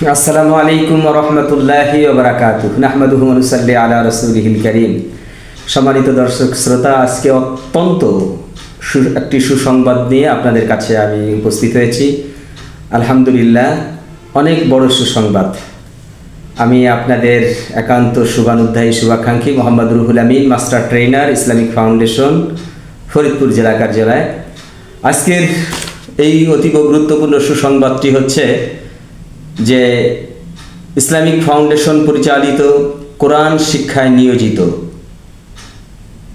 আসসালামু আলাইকুম ওয়া রাহমাতুল্লাহি ওয়া বারাকাতুহু নাহমাদুহু ওয়া নুসাল্লি আলা রাসূলিহিল কারীম। সম্মানিত দর্শক শ্রোতা, আজকে অত্যন্ত একটি সুসংবাদ নিয়ে আপনাদের কাছে আমি উপস্থিত হয়েছি। আলহামদুলিল্লাহ, অনেক বড় সুসংবাদ। আমি আপনাদের একান্ত শুভানুধ্যায়ী শুভাকাঙ্ক্ষী Mohammad Ruhul Amin, master trainer, Islamic foundation, Faridpur জেলা কার্যালয়। আজকের এই অতীব গুরুত্বপূর্ণ সুসংবাদটি হচ্ছে যে ইসলামিক ফাউন্ডেশন পরিচালিত কোরআন শিক্ষায় নিয়োজিত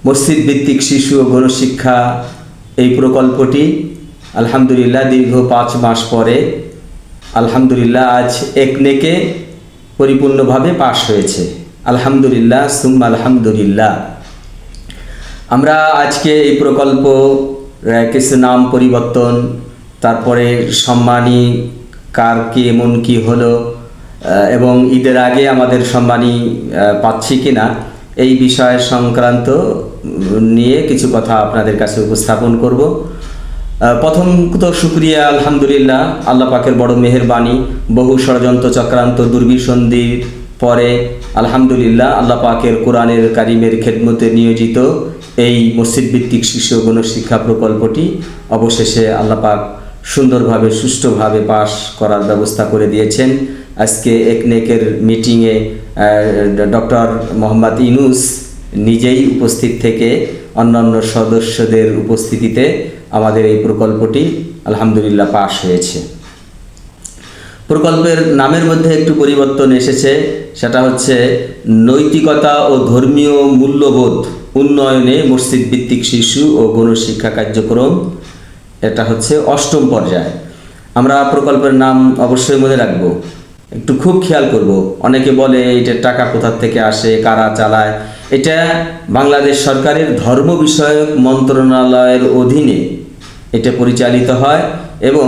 মসজিদ ভিত্তিক শিশু ও গণশিক্ষা এই প্রকল্পটি আলহামদুলিল্লাহ দীর্ঘ 5 মাস পরে আলহামদুলিল্লাহ আজ একনেকে পরিপূর্ণভাবে পাশ হয়েছে। আলহামদুলিল্লাহ সুম্মা আলহামদুলিল্লাহ। আমরা আজকে এই প্রকল্প কিছু নাম পরিবর্তন, তারপরে সম্মানী কার কি এমন কি হলো এবং ঈদের আগে আমাদের সম্মানী পাচ্ছি কিনা এই বিষয় সংক্রান্ত নিয়ে কিছু কথা আপনাদের কাছে উপস্থাপন করব। প্রথম তো শুকরিয়া আলহামদুলিল্লাহ, আল্লাহ পাকের বড় মেহেরবানি। বহু ষড়যন্ত্র চক্রান্ত দুর্বিসন্ধির পরে আলহামদুলিল্লাহ আল্লাহ পাকের কোরআনের কারিমের খেদমতে নিয়োজিত এই মসজিদ ভিত্তিক শিশু গণশিক্ষা প্রকল্পটি অবশেষে আল্লাহ পাক সুন্দরভাবে সুষ্ঠুভাবে পাশ করার ব্যবস্থা করে দিয়েছেন। আজকে একনেকের মিটিংয়ে ডক্টর মোহাম্মদ ইউনুস নিজেই উপস্থিত থেকে অন্যান্য সদস্যদের উপস্থিতিতে আমাদের এই প্রকল্পটি আলহামদুলিল্লাহ পাশ হয়েছে। প্রকল্পের নামের মধ্যে একটু পরিবর্তন এসেছে, সেটা হচ্ছে নৈতিকতা ও ধর্মীয় মূল্যবোধ উন্নয়নে মসজিদ ভিত্তিক শিশু ও গণশিক্ষা কার্যক্রম। এটা হচ্ছে 8ম পর্যায়ে। আমরা প্রকল্পের নাম অবশ্যই মনে রাখব, একটু খুব খেয়াল করব। অনেকে বলে এটা টাকা কোথা থেকে আসে, কারা চালায়। এটা বাংলাদেশ সরকারের ধর্ম বিষয়ক মন্ত্রণালয়ের অধীনে এটা পরিচালিত হয় এবং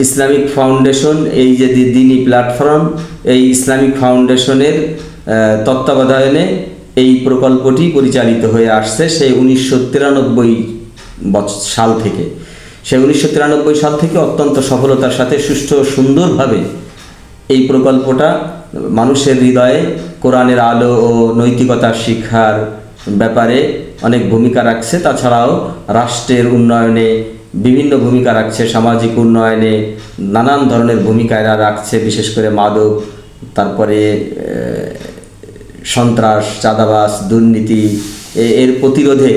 ইসলামিক ফাউন্ডেশন, এই যে দ্বীনি প্ল্যাটফর্ম, এই ইসলামিক ফাউন্ডেশনের তত্ত্বাবধানে এই প্রকল্পটি পরিচালিত হয়ে আসছে সেই 1993 সাল থেকে। সেই 1993 সাল থেকে অত্যন্ত সফলতার সাথে সুষ্ঠু সুন্দরভাবে এই প্রকল্পটা মানুষের হৃদয়ে কোরআনের আলো ও নৈতিকতার শিক্ষার ব্যাপারে অনেক ভূমিকা রাখছে। তাছাড়াও রাষ্ট্রের উন্নয়নে বিভিন্ন ভূমিকা রাখছে, সামাজিক উন্নয়নে নানান ধরনের ভূমিকা এরা রাখছে। বিশেষ করে মাদক, তারপরে সন্ত্রাস, চাঁদাবাজ, দুর্নীতি এর প্রতিরোধে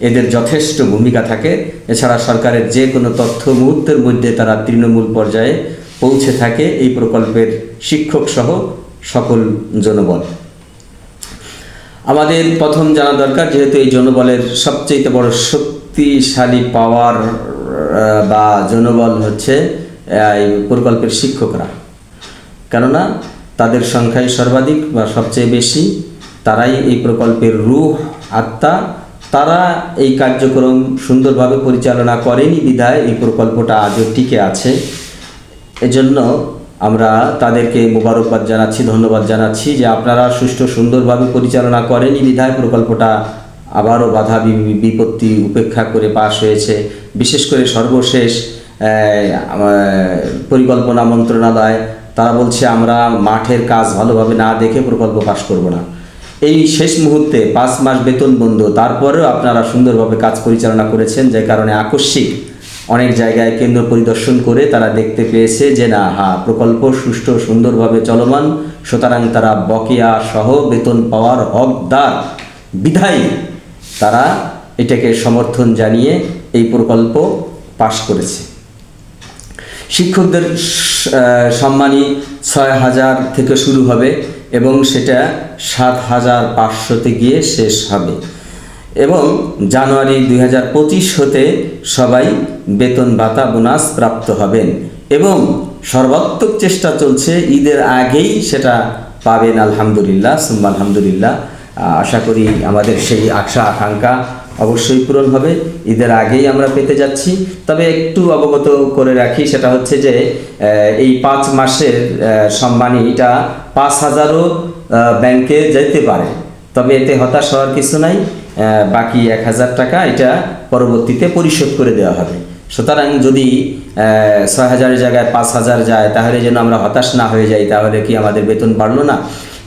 এদের যথেষ্ট ভূমিকা থাকে। এছাড়া সরকারের যে কোনো তথ্য মুহূর্তের মধ্যে তারা তৃণমূল পর্যায়ে পৌঁছে থাকে এই প্রকল্পের শিক্ষক সহ সকল জনবল। আমাদের প্রথম জানা দরকার, যেহেতু এই জনবলের সবচেয়ে বড় শক্তিশালী পাওয়ার বা জনবল হচ্ছে এই প্রকল্পের শিক্ষকরা, কেননা তাদের সংখ্যাই সর্বাধিক বা সবচেয়ে বেশি। তারাই এই প্রকল্পের রূহ, আত্মা। তারা এই কার্যক্রম সুন্দরভাবে পরিচালনা করেনি বিধায় এই প্রকল্পটা আজও টিকে আছে। এজন্য আমরা তাদেরকে মোবারকবাদ জানাচ্ছি, ধন্যবাদ জানাচ্ছি যে আপনারা সুষ্ঠু সুন্দরভাবে পরিচালনা করেনি বিধায় প্রকল্পটা আবারও বাধা বিপত্তি উপেক্ষা করে পাশ হয়েছে। বিশেষ করে সর্বশেষ পরিকল্পনা মন্ত্রণালয় তারা বলছে আমরা মাঠের কাজ ভালোভাবে না দেখে প্রকল্প পাশ করব না। এই শেষ মুহূর্তে 5 মাস বেতন বন্ধ, তারপরেও আপনারা সুন্দরভাবে কাজ পরিচালনা করেছেন, যে কারণে আকস্মিক অনেক জায়গায় কেন্দ্র পরিদর্শন করে তারা দেখতে পেয়েছে যে না, প্রকল্প সুষ্ঠু সুন্দরভাবে চলমান, সুতরাং তারা বকেয়া সহ বেতন পাওয়ার হকদার বিধায়ী তারা এটাকে সমর্থন জানিয়ে এই প্রকল্প পাশ করেছে। শিক্ষকদের সম্মানী 6000 থেকে শুরু হবে এবং সেটা 7500-তে গিয়ে শেষ হবে এবং জানুয়ারি 2025 হতে সবাই বেতন ভাতা বোনাস প্রাপ্ত হবেন এবং সর্বাত্মক চেষ্টা চলছে ঈদের আগেই সেটা পাবেন। আলহামদুলিল্লাহ সুম্মা আলহামদুলিল্লাহ। আশা করি আমাদের সেই আশা আকাঙ্ক্ষা অবশ্যই পূরণ হবে, ঈদের আগেই আমরা পেতে যাচ্ছি। তবে একটু অবগত করে রাখি, সেটা হচ্ছে যে এই 5 মাসের সম্মানীটা 5000ও ব্যাংকে যেতে পারে, তবে এতে হতাশ হওয়ার কিছু নাই। বাকি 1000 টাকা এটা পরবর্তীতে পরিশোধ করে দেওয়া হবে। সুতরাং যদি ৬,০০০-এর জায়গায় ৫,০০০ যায় তাহলে যেন আমরা হতাশ না হয়ে যাই, তাহলে কি আমাদের বেতন বাড়লো না?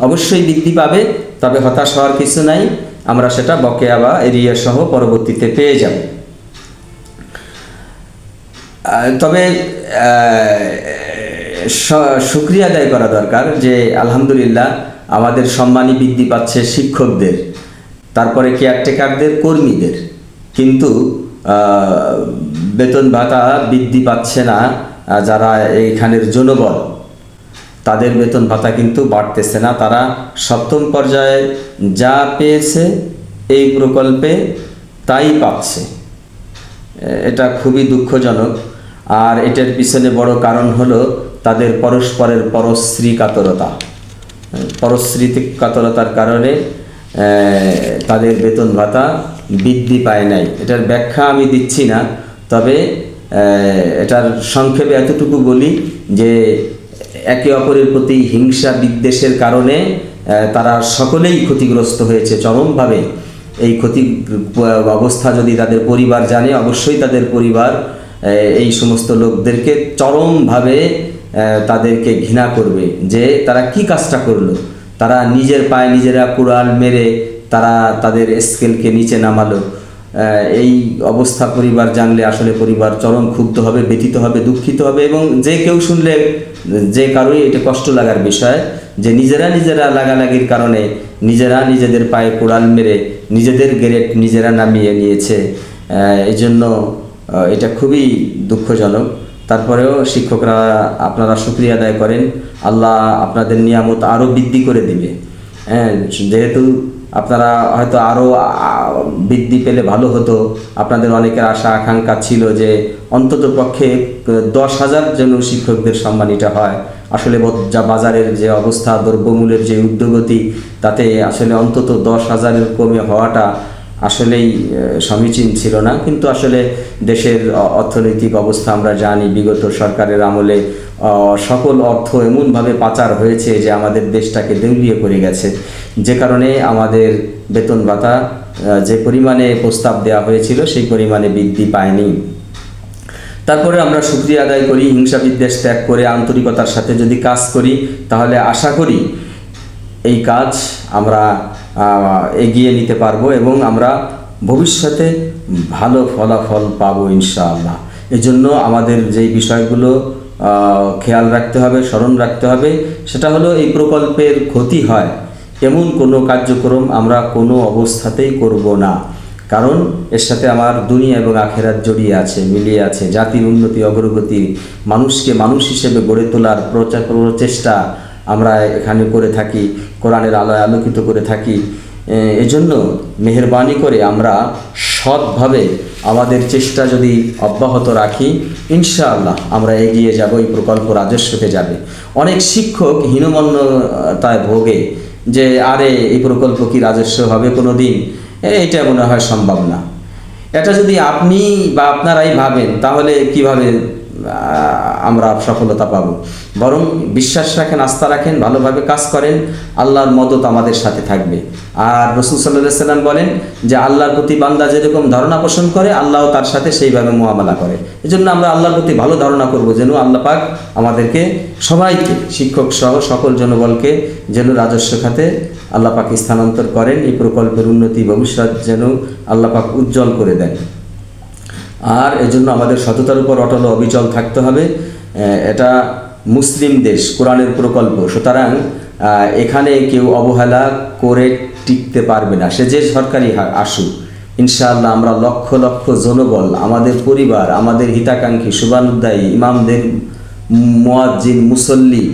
অবশ্যই বৃদ্ধি পাবে, তবে হতাশ হওয়ার কিছু নাই, আমরা সেটা বকেয়া বা এরিয়া সহ পরবর্তীতে পেয়ে যাব। তবে শুকরিয়া আদায় করা দরকার যে আলহামদুলিল্লাহ আমাদের সম্মানই বৃদ্ধি পাচ্ছে শিক্ষকদের, তারপরে কেয়ারটেকারদের, কর্মীদের, কিন্তু বেতন ভাতা বৃদ্ধি পাচ্ছে না যারা এইখানের জনবল, তাদের বেতন ভাতা কিন্তু বাড়তেছে না। তারা সপ্তম পর্যায়ে যা পেয়েছে এই প্রকল্পে তাই পাচ্ছে। এটা খুবই দুঃখজনক। আর এটার পিছনে বড় কারণ হলো তাদের পরস্পরের পরশ্রীকাতরতার কারণে তাদের বেতন ভাতা বৃদ্ধি পায় নাই। এটার ব্যাখ্যা আমি দিচ্ছি না, তবে এটার সংক্ষেপে এতটুকু বলি যে একে অপরের প্রতি হিংসা বিদ্বেষের কারণে তারা সকলেই ক্ষতিগ্রস্ত হয়েছে চরমভাবে। এই ক্ষতি অবস্থা যদি তাদের পরিবার জানে, অবশ্যই তাদের পরিবার এই সমস্ত লোকদেরকে চরমভাবে তাদেরকে ঘৃণা করবে যে তারা কি কাজটা করলো। তারা নিজের পায়ে নিজেরা কুড়াল মেরে তারা তাদের স্কেলকে নিচে নামালো। এই অবস্থা পরিবার জানলে আসলে পরিবার চরম ক্ষুব্ধ হবে, ব্যথিত হবে, দুঃখিত হবে, এবং যে কেউ শুনলে যে কারোই এটা কষ্ট লাগার বিষয় যে নিজেরা লাগালাগির কারণে নিজেরা নিজেদের পায়ে কুড়াল মেরে নিজেদের গ্রেড নিজেরা নামিয়ে নিয়েছে। এই জন্য এটা খুবই দুঃখজনক। তারপরেও শিক্ষকরা আপনারা শুকরিয়া আদায় করেন, আল্লাহ আপনাদের নিয়ামত আরও বৃদ্ধি করে দিবে। যেহেতু আপনারা হয়তো আরও বৃদ্ধি পেলে ভালো হতো, আপনাদের অনেকের আশা আকাঙ্ক্ষা ছিল যে অন্তত পক্ষে 10,000 যেন শিক্ষকদের সম্মানিত হয়। আসলে যা বাজারের যে অবস্থা, দ্রব্যমূল্যের যে ঊর্ধ্বগতি, তাতে আসলে অন্তত 10,000-এর কমে হওয়াটা আসলেই সমীচীন ছিল না। কিন্তু আসলে দেশের অর্থনৈতিক অবস্থা আমরা জানি, বিগত সরকারের আমলে সকল অর্থ এমনভাবে পাচার হয়েছে যে আমাদের দেশটাকে দেউলিয়ে করে গেছে, যে কারণে আমাদের বেতন ভাতা যে পরিমাণে প্রস্তাব দেওয়া হয়েছিল সেই পরিমাণে বৃদ্ধি পায়নি। তারপরে আমরা শুকরিয়া আদায় করি, হিংসা বিদ্বেষ ত্যাগ করে আন্তরিকতার সাথে যদি কাজ করি তাহলে আশা করি এই কাজ আমরা এগিয়ে নিতে পারবো এবং আমরা ভবিষ্যতে ভালো ফলাফল পাবো ইনশাআল্লাহ। এজন্য আমাদের যেই বিষয়গুলো খেয়াল রাখতে হবে, স্মরণ রাখতে হবে, সেটা হলো এই প্রকল্পের ক্ষতি হয় এমন কোনো কার্যক্রম আমরা কোনো অবস্থাতেই করব না। কারণ এর সাথে আমার দুনিয়া এবং আখেরাত জড়িয়ে আছে, মিলিয়ে আছে। জাতির উন্নতি, অগ্রগতি, মানুষকে মানুষ হিসেবে গড়ে তোলার প্রচেষ্টা আমরা এখানে করে থাকি, কোরআনের আলোয় আলোকিত করে থাকি। এজন্য মেহেরবানি করে আমরা সৎভাবে আমাদের চেষ্টা যদি অব্যাহত রাখি, ইনশাআল্লাহ আমরা এগিয়ে যাব, এই প্রকল্প রাজস্বতে যাবে। অনেক শিক্ষক হীনমন্যতায় ভোগে যে আরে এই প্রকল্প কি রাজস্ব হবে কোনো দিন, এটা মনে হয় সম্ভব না। এটা যদি আপনি বা আপনারাই ভাবেন তাহলে কিভাবে আমরা সফলতা পাব? বরং বিশ্বাস রাখেন, আস্থা রাখেন, ভালোভাবে কাজ করেন, আল্লাহর মদত আমাদের সাথে থাকবে। আর রাসূল সাল্লাল্লাহু আলাইহি ওয়াসাল্লাম বলেন যে আল্লাহর প্রতি বান্দা যেরকম ধারণা পোষণ করে আল্লাহ তার সাথে সেইভাবে মুআমালা করে। এজন্য আমরা আল্লাহর প্রতি ভালো ধারণা করব যেন আল্লাহ পাক আমাদেরকে সবাইকে, শিক্ষক সহ সকল জনবলকে যেন রাজস্ব খাতে আল্লাহ পাক স্থানান্তর করেন। এই প্রকল্পের উন্নতি ভবিষ্যৎ যেন আল্লাহ পাক উজ্জ্বল করে দেন। আর এজন্য আমাদের সততার উপর অটল অবিচল থাকতে হবে। এটা মুসলিম দেশ, কোরআনের প্রকল্প, সুতরাং এখানে কেউ অবহেলা করে টিকতে পারবে না। সে যে সরকারি আসুক, ইনশাআল্লাহ আমরা লক্ষ লক্ষ জনবল, আমাদের পরিবার, আমাদের হিতাকাঙ্ক্ষী, শুভানুধ্যায়ী, ইমামদের, মুয়াজ্জিন, মুসল্লি,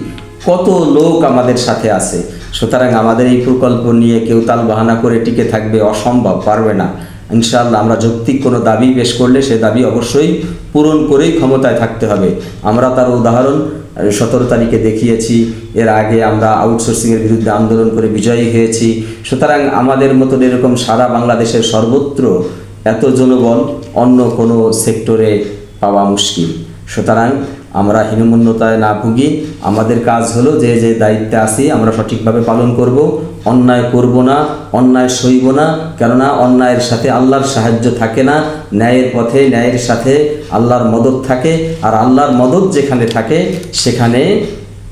কত লোক আমাদের সাথে আছে। সুতরাং আমাদের এই প্রকল্প নিয়ে কেউ তাল বাহানা করে টিকে থাকবে, অসম্ভব, পারবে না। ইনশাআল্লাহ আমরা যৌক্তিক কোনো দাবি পেশ করলে সে দাবি অবশ্যই পূরণ করেই ক্ষমতায় থাকতে হবে। আমরা তার উদাহরণ 17 তারিখে দেখিয়েছি। এর আগে আমরা আউটসোর্সিংয়ের বিরুদ্ধে আন্দোলন করে বিজয়ী হয়েছি। সুতরাং আমাদের মতন এরকম সারা বাংলাদেশের সর্বত্র এত জনবল অন্য কোনো সেক্টরে পাওয়া মুশকিল। সুতরাং আমরা হীনমন্যতায় না ভুগি। আমাদের কাজ হলো যে যে দায়িত্বে আছি আমরা সঠিকভাবে পালন করব, অন্যায় করব না, অন্যায় সইব না। কেননা অন্যায়ের সাথে আল্লাহর সাহায্য থাকে না। ন্যায়ের পথে, ন্যায়ের সাথে আল্লাহর মদদ থাকে, আর আল্লাহর মদদ যেখানে থাকে সেখানে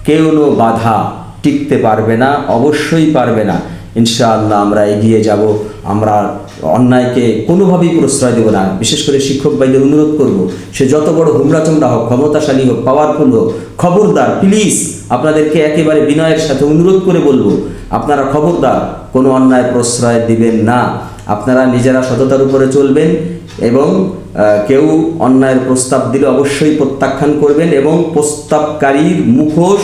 কেউ বাধা টিকতে পারবে না, অবশ্যই পারবে না। ইনশাআল্লাহ আমরা এগিয়ে যাব, আমরা অন্যায়কে কোনোভাবেই প্রশ্রয় দেব না। বিশেষ করে শিক্ষক ভাইদের অনুরোধ করব, সে যত বড় হুমড়াচমড়া হোক, ক্ষমতাশালী হোক, পাওয়ারফুল হোক, খবরদার প্লিজ আপনাদেরকে একেবারে বিনয়ের সাথে অনুরোধ করে বলবো, আপনারা খবরদার কোনো অন্যায় প্রশ্রয় দিবেন না। আপনারা নিজেরা সততার উপরে চলবেন এবং কেউ অন্যায়ের প্রস্তাব দিলে অবশ্যই প্রত্যাখ্যান করবেন এবং প্রস্তাবকারীর মুখোশ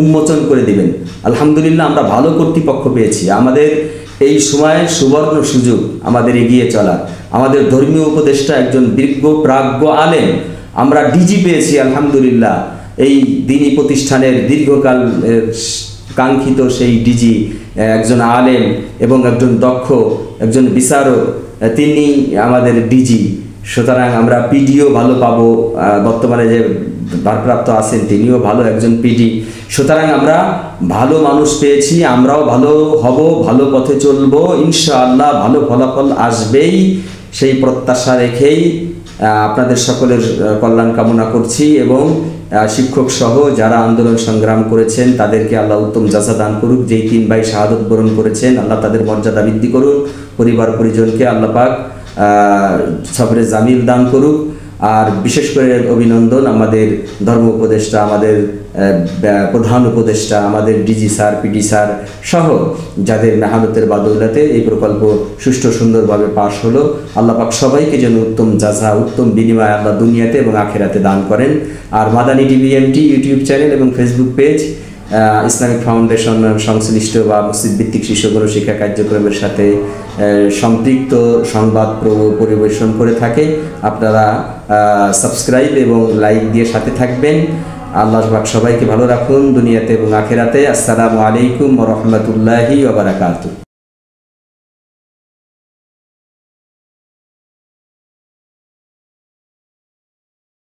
উন্মোচন করে দিবেন। আলহামদুলিল্লাহ আমরা ভালো কর্তৃপক্ষ পেয়েছি, আমাদের এই সময়ে সুবর্ণ সুযোগ আমাদের এগিয়ে চলা। আমাদের ধর্মীয় উপদেষ্টা একজন বিজ্ঞ প্রাজ্ঞ আলেম, আমরা ডিজি পেয়েছি আলহামদুলিল্লাহ। এই দ্বীনি প্রতিষ্ঠানের দীর্ঘকাল কাঙ্ক্ষিত সেই ডিজি একজন আলেম এবং একজন দক্ষ একজন বিচারক, তিনি আমাদের ডিজি। সুতরাং আমরা পিডিও ভালো পাবো, বর্তমানে যে ভারপ্রাপ্ত আছেন তিনিও ভালো একজন পিডি। সুতরাং আমরা ভালো মানুষ পেয়েছি, আমরাও ভালো হব, ভালো পথে চলবো, ইনশাআল্লাহ ভালো ফলাফল আসবেই, সেই প্রত্যাশা রেখেই আপনাদের সকলের কল্যাণ কামনা করছি। এবং শিক্ষক সহ যারা আন্দোলন সংগ্রাম করেছেন তাদেরকে আল্লাহ উত্তম জাযা দান করুক। যেই 3 ভাই শাহাদত বরণ করেছেন, আল্লাহ তাদের মর্যাদা বৃদ্ধি করুন। পরিবার পরিজনকে আল্লাহ পাক সবরে জামিল দান করুক। আর বিশেষ করে অভিনন্দন আমাদের ধর্ম উপদেষ্টা, আমাদের প্রধান উপদেষ্টা, আমাদের ডিজি স্যার, পিডি স্যার সহ যাদের মেহনতের বাদৌলতে এই প্রকল্প সুষ্ঠু সুন্দরভাবে পাশ হলো। আল্লাহ পাক সবাইকে যেন উত্তম জাযা, উত্তম বিনিময় আল্লাহ দুনিয়াতে এবং আখিরাতে দান করেন। আর Madani TV MT YouTube channel এবং ফেসবুক পেজ ইসলামিক ফাউন্ডেশন সংশ্লিষ্ট বা মসজিদ ভিত্তিক শিশু গণশিক্ষা কার্যক্রমের সাথে সম্পৃক্ত সংবাদ পরিবেশন করে থাকে। আপনারা সাবস্ক্রাইব এবং লাইক দিয়ে সাথে থাকবেন। আল্লাহ পাক সবাইকে ভালো রাখুন দুনিয়াতে এবং আখিরাতে। আসসালামু আলাইকুম ওয়া রাহমাতুল্লাহি ওয়া বারাকাতুহু।